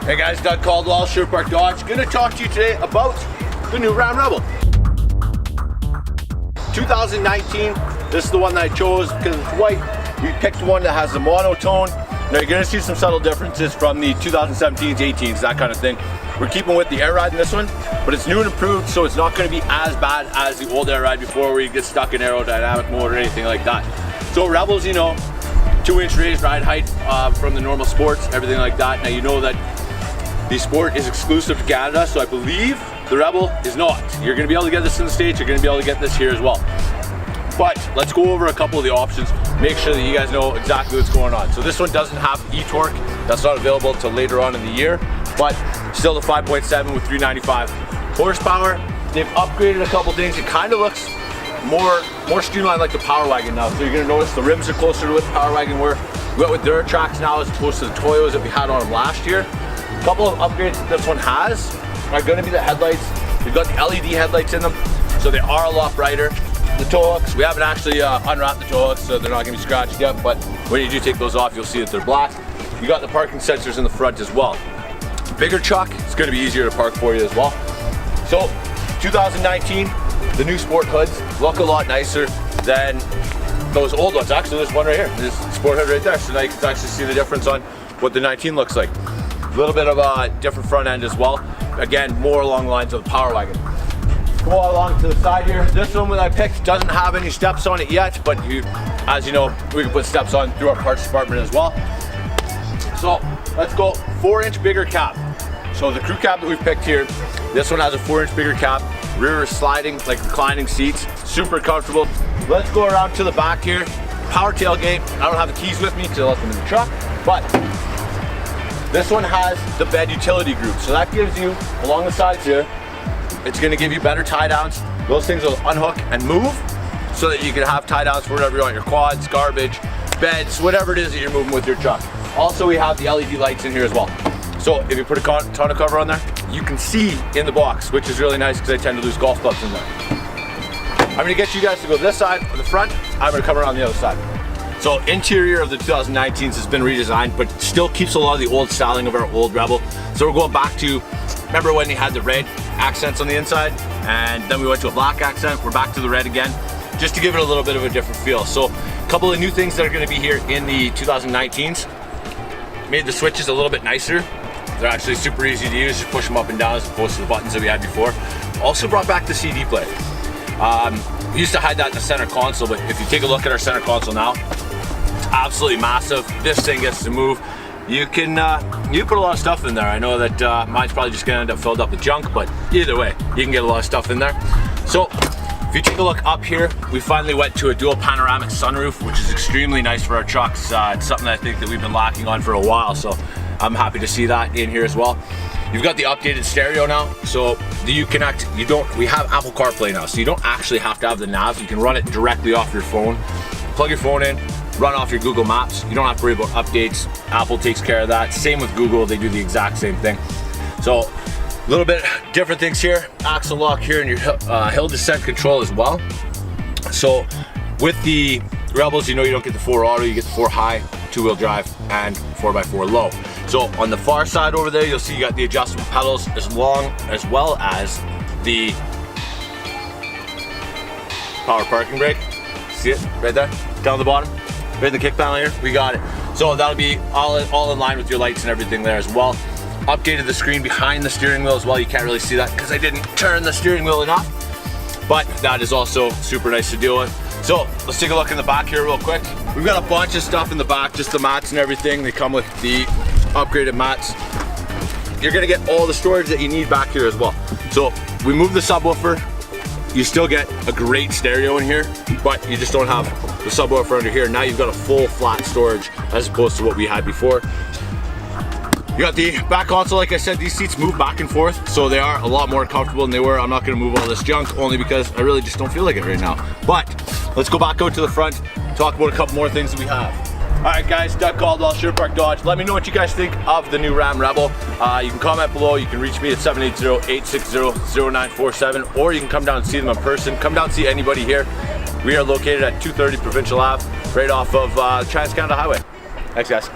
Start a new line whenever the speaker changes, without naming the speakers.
Hey guys, Doug Caldwell, Sherwood Park Dodge. Gonna talk to you today about the new Ram Rebel. 2019, this is the one that I chose because it's white. We picked one that has the monotone. Now you're gonna see some subtle differences from the 2017s, 18s, that kind of thing. We're keeping with the air ride in this one, but it's new and improved, so it's not gonna be as bad as the old air ride before where you get stuck in aerodynamic mode or anything like that. So Rebels, you know, 2-inch raised ride height from the normal sports, everything like that. Now you know that the sport is exclusive to Canada, so I believe the Rebel is not. You're gonna be able to get this in the States, you're gonna be able to get this here as well. But let's go over a couple of the options, make sure that you guys know exactly what's going on. So this one doesn't have e-torque, that's not available until later on in the year, but still the 5.7 with 395 horsepower. They've upgraded a couple things. It kind of looks more streamlined like the Power Wagon now. So you're gonna notice the rims are closer to what the Power Wagon were. We went with Dura tracks now as opposed to the Toyos that we had on them last year. A couple of upgrades that this one has are gonna be the headlights. We've got the LED headlights in them, so they are a lot brighter. The tow hooks, we haven't actually unwrapped the tow hooks, so they're not gonna be scratched yet, but when you do take those off, you'll see that they're black. You got the parking sensors in the front as well. Bigger truck, it's gonna be easier to park for you as well. So 2019, the new sport hoods look a lot nicer than those old ones. Actually, there's one right here, this sport hood right there, so now you can actually see the difference on what the 19 looks like. A little bit of a different front end as well. Again, more along the lines of the Power Wagon. Go along to the side here. This one that I picked doesn't have any steps on it yet, but as you know, we can put steps on through our parts department as well. So let's go 4-inch bigger cab. So the crew cab that we've picked here, this one has a 4-inch bigger cab, rear sliding, like reclining seats, super comfortable. Let's go around to the back here. Power tailgate. I don't have the keys with me because I left them in the truck, but this one has the bed utility group. So that gives you, along the sides here, it's gonna give you better tie downs. Those things will unhook and move so that you can have tie downs for whatever you want, your quads, garbage, beds, whatever it is that you're moving with your truck. Also, we have the LED lights in here as well. So if you put a tonneau cover on there, you can see in the box, which is really nice because I tend to lose golf clubs in there. I'm gonna get you guys to go this side of the front. I'm gonna come around the other side. So interior of the 2019s has been redesigned, but still keeps a lot of the old styling of our old Rebel. So we're going back to, remember when we had the red accents on the inside, and then we went to a black accent. We're back to the red again, just to give it a little bit of a different feel. So a couple of new things that are gonna be here in the 2019s. Made the switches a little bit nicer. They're actually super easy to use, just push them up and down as opposed to the buttons that we had before. Also brought back the CD player. We used to hide that in the center console, but if you take a look at our center console now, it's absolutely massive. This thing gets to move. You can put a lot of stuff in there. I know that mine's probably just gonna end up filled up with junk, but either way, you can get a lot of stuff in there. So if you take a look up here, we finally went to a dual panoramic sunroof, which is extremely nice for our trucks. It's something I think that we've been lacking on for a while, so I'm happy to see that in here as well. You've got the updated stereo now, so the Uconnect, we have Apple CarPlay now, so you don't actually have to have the nav. You can run it directly off your phone. Plug your phone in, run off your Google Maps. You don't have to worry about updates. Apple takes care of that. Same with Google, they do the exact same thing. So a little bit different things here. Axle lock here and your hill descent control as well. So with the Rebels, you know you don't get the 4 auto, you get the 4 high, 2-wheel drive, and 4x4 low. So on the far side over there, you'll see you got the adjustable pedals as well as the power parking brake. See it right there, down the bottom, right in the kick panel here, we got it. So that'll be all in line with your lights and everything there as well. Updated the screen behind the steering wheel as well. You can't really see that because I didn't turn the steering wheel enough, but that is also super nice to deal with. So let's take a look in the back here real quick. We've got a bunch of stuff in the back, just the mats and everything. They come with the upgraded mats. You're gonna get all the storage that you need back here as well. So we moved the subwoofer. You still get a great stereo in here, but you just don't have the subwoofer under here. Now you've got a full flat storage as opposed to what we had before. You got the back console, like I said, these seats move back and forth, so they are a lot more comfortable than they were. I'm not gonna move all this junk, only because I really just don't feel like it right now. But let's go back out to the front, talk about a couple more things that we have. All right guys, Doug Caldwell, Sherwood Park Dodge. Let me know what you guys think of the new Ram Rebel. You can comment below, you can reach me at 780-860-0947, or you can come down and see them in person. Come down and see anybody here. We are located at 230 Provincial Ave, right off of Trans-Canada Highway. Thanks guys.